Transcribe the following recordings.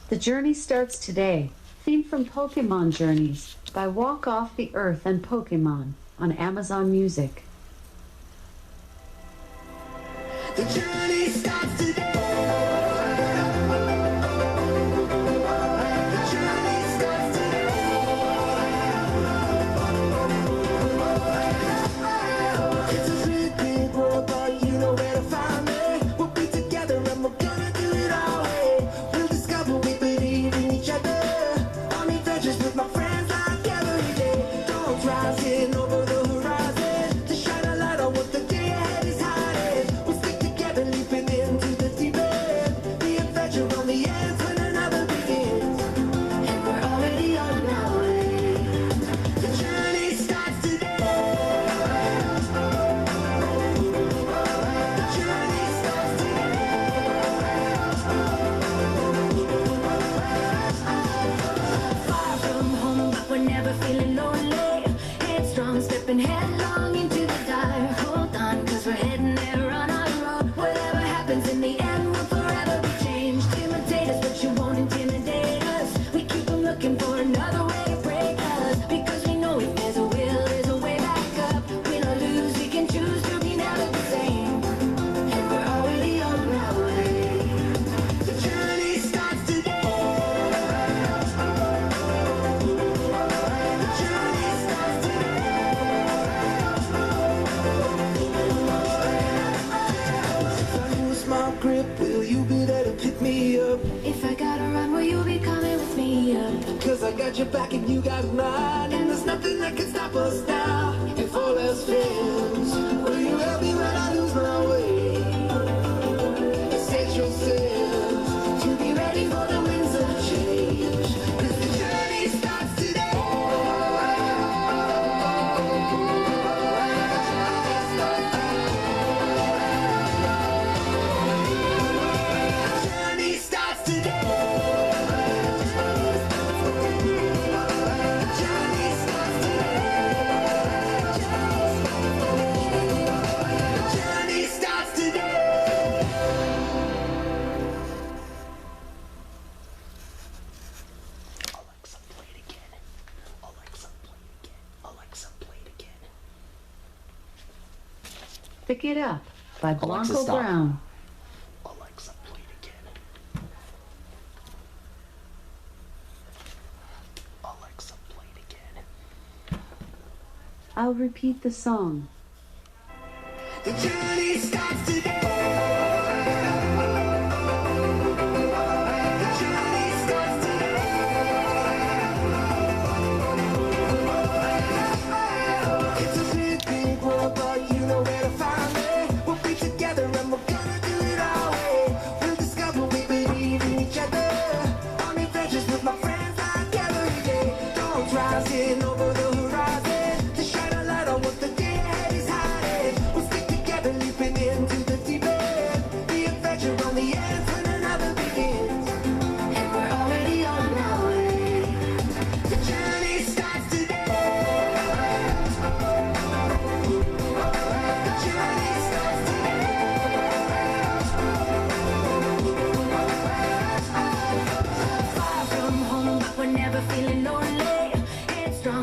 The journey starts today. Theme from Pokemon Journeys by Walk Off the Earth and Pokemon on Amazon Music. The journey starts today. I got your back and you got mine, and there's nothing that can stop us now. If all else fails, will you help me when I lose my way? Set yourself to be ready for the winds of change, 'cause the journey starts today. The journey starts today. Pick It Up by Alexa, Blanco stop. Brown. Alexa, play it again. Alexa, play it again. I'll repeat the song. The journey starts today.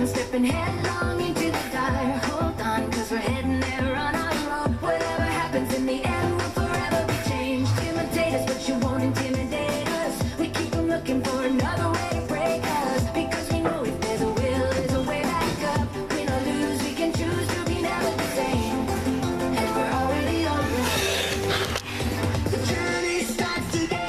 Stepping headlong into the fire. Hold on, 'cause we're heading there on our road. Whatever happens in the end will forever be changed. Imitate us, but you won't intimidate us. We keep them looking for another way to break us, because we know if there's a will, there's a way back up. Win or lose, we can choose to be never the same. And we're already on the way. The journey starts today.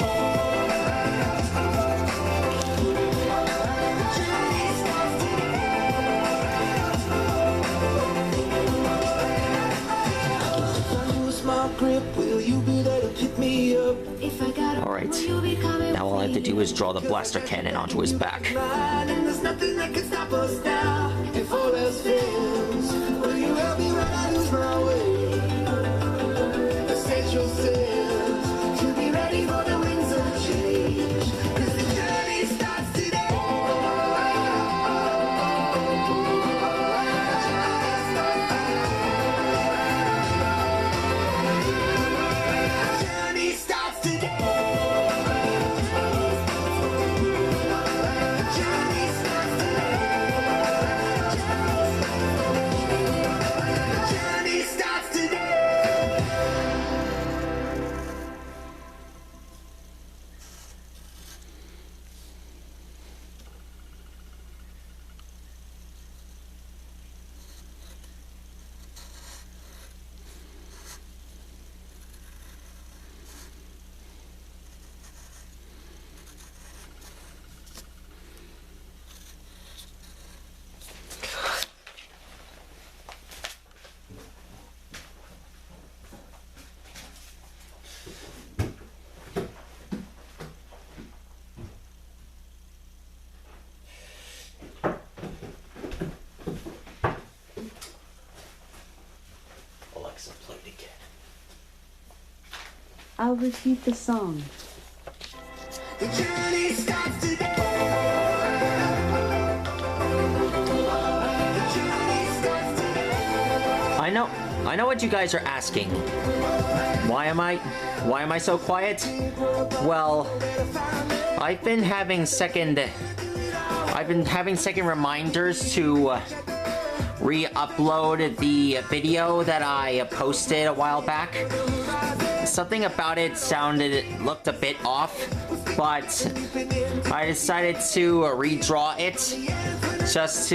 Grip, will you be there to pick me up? If I got Alright, now all I have to do is draw the blaster cannon onto his back. And there's nothing that can stop us now. If all else fails, will you help me when I lose my way? Set yourself to be ready for the winds of change, 'cause the journey starts today. The journey starts today. I'll repeat the song. The journey starts today. The journey starts today. I know what you guys are asking. Why am I so quiet? Well, I've been having second reminders to re-upload the video that I posted a while back. Something about it looked a bit off, but I decided to redraw it just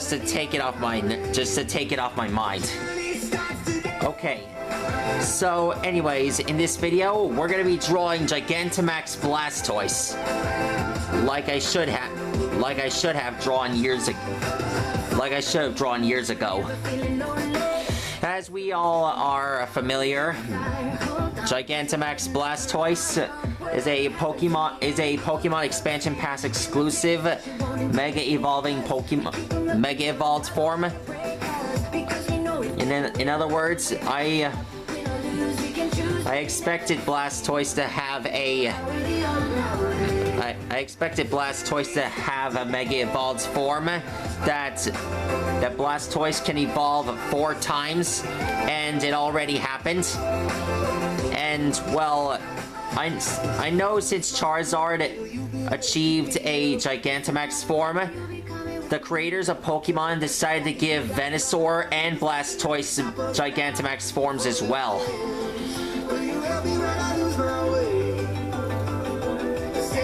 to take it off my mind. Okay. So, anyways, in this video, we're gonna be drawing Gigantamax Blastoise, like I should have drawn years ago. As we all are familiar, Gigantamax Blastoise is a Pokemon Expansion Pass exclusive Mega Evolved form. In other words, I expected Blastoise to have a Mega Evolved form that Blastoise can evolve 4 times, and it already happened. And well, I know since Charizard achieved a Gigantamax form, the creators of Pokemon decided to give Venusaur and Blastoise Gigantamax forms as well.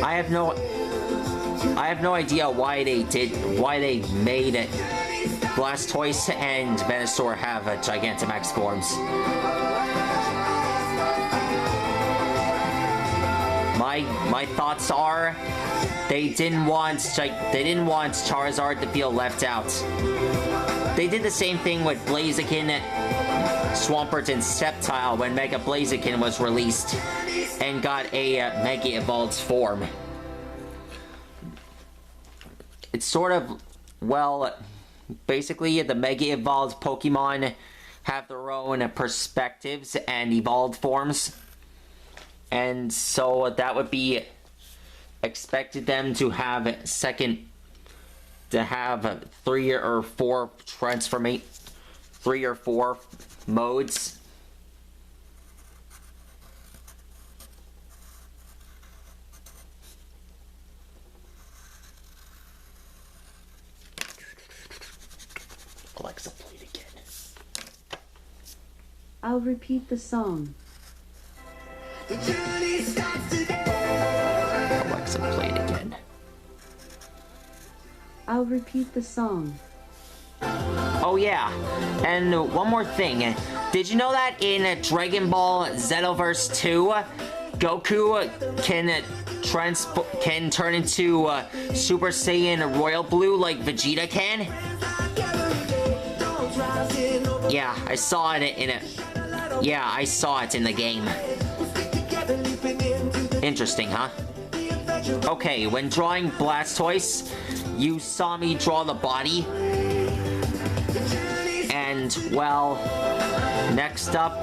I have no idea why they made it Blastoise and Venusaur have Gigantamax forms. My thoughts are they didn't want Charizard to feel left out. They did the same thing with Blaziken, Swampert, and Sceptile when Mega Blaziken was released and got a Mega Evolved form. It's sort of, well, basically the Mega Evolved Pokemon have their own perspectives and evolved forms. And so that would be expected them to have 3 or 4 modes. Alexa, play it again. I'll repeat the song. The journey starts today. Alexa, play it again. I'll repeat the song. Oh yeah, and one more thing. Did you know that in Dragon Ball Xenoverse 2, Goku can turn into Super Saiyan Royal Blue like Vegeta can? Yeah, I saw it in the game. Interesting, huh? Okay, when drawing Blastoise, you saw me draw the body. And, well, next up,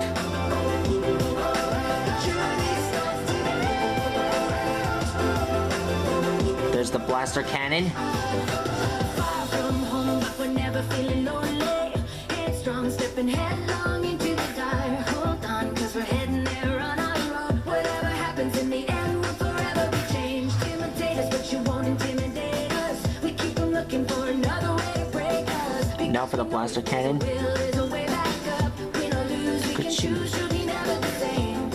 there's the blaster cannon. Far from home, but we're never feeling lonely. Headstrong, stepping headlong into the dire. Hold on, 'cause we're heading there on our own. Whatever happens in the end will forever be changed. Imitate us, but you won't intimidate us. We keep them looking for another way to break us. Now for the blaster cannon. Will is a way back up. Win or lose, we can choose. You'll be never the same.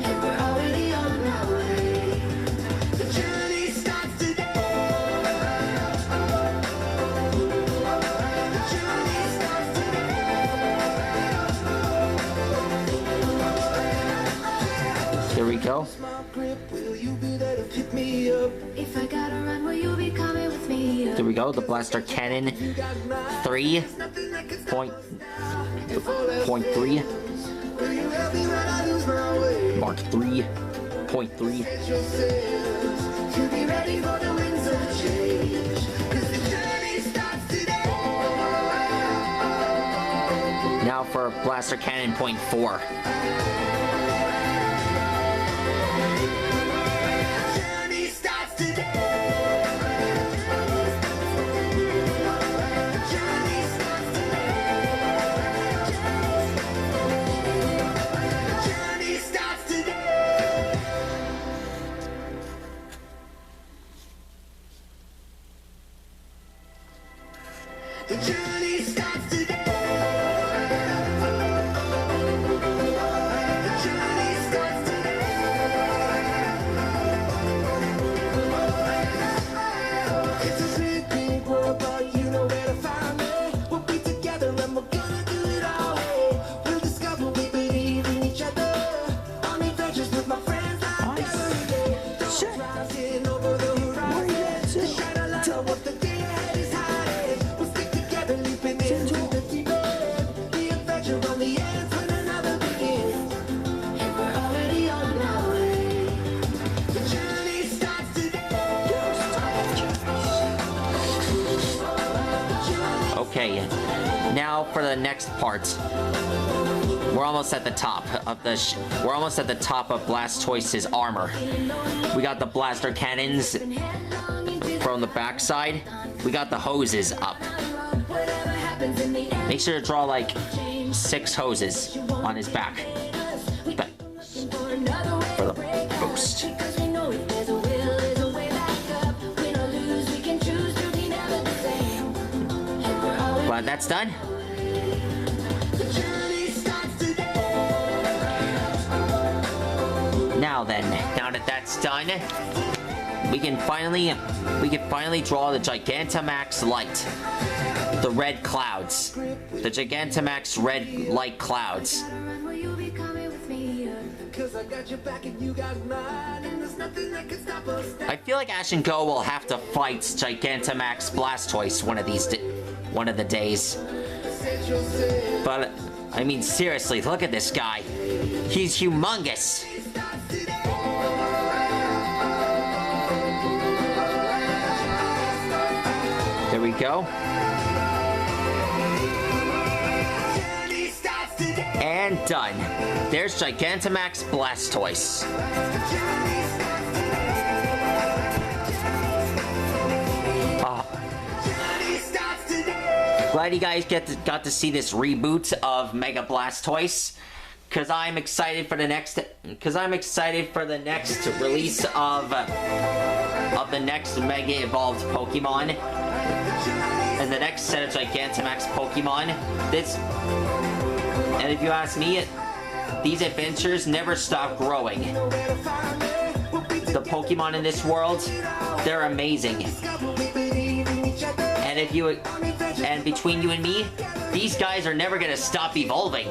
And we're already on our way. The journey starts today. The journey starts today. Here we go. Smart grip, will you be there to pick me up? If I gotta run, will you be coming with me? Here we go, the blaster cannon 3.3. Will you help me when I lose my way? Mark 3.3. Get yourself to be ready for the winds of change. 'Cause the journey starts today. Now for blaster cannon .4. The journey starts today. The journey starts today. It's a sweet big world, but you know where to find me. We'll be together and we're gonna do it our way. We'll discover we believe in each other. On adventures with my friends like every day. Don't rising over the horizon. Shine a light on what the day ahead is hiding. We'll stick together, leaping into the deep end. The adventure on the end when another begins. And we're already on our way. The journey starts today. Okay, now for the next part. We're almost at the top of the Blastoise's armor. We got the blaster cannons from the backside. We got the hoses up. Make sure to draw like 6 hoses on his back. For the boost. Glad that's done. Now then, now that that's done, we can finally draw the Gigantamax light. The red clouds. The Gigantamax red light clouds. I feel like Ash and Go will have to fight Gigantamax Blastoise one of the days. But I mean, seriously, look at this guy. He's humongous. There we go. And done. There's Gigantamax Blastoise. Glad you guys got to see this reboot of Mega Blastoise, because I'm excited for the next release of the next Mega Evolved Pokemon and the next set of Gigantamax Pokemon. And if you ask me, these adventures never stop growing. The Pokemon in this world, they're amazing. And between you and me, these guys are never gonna stop evolving.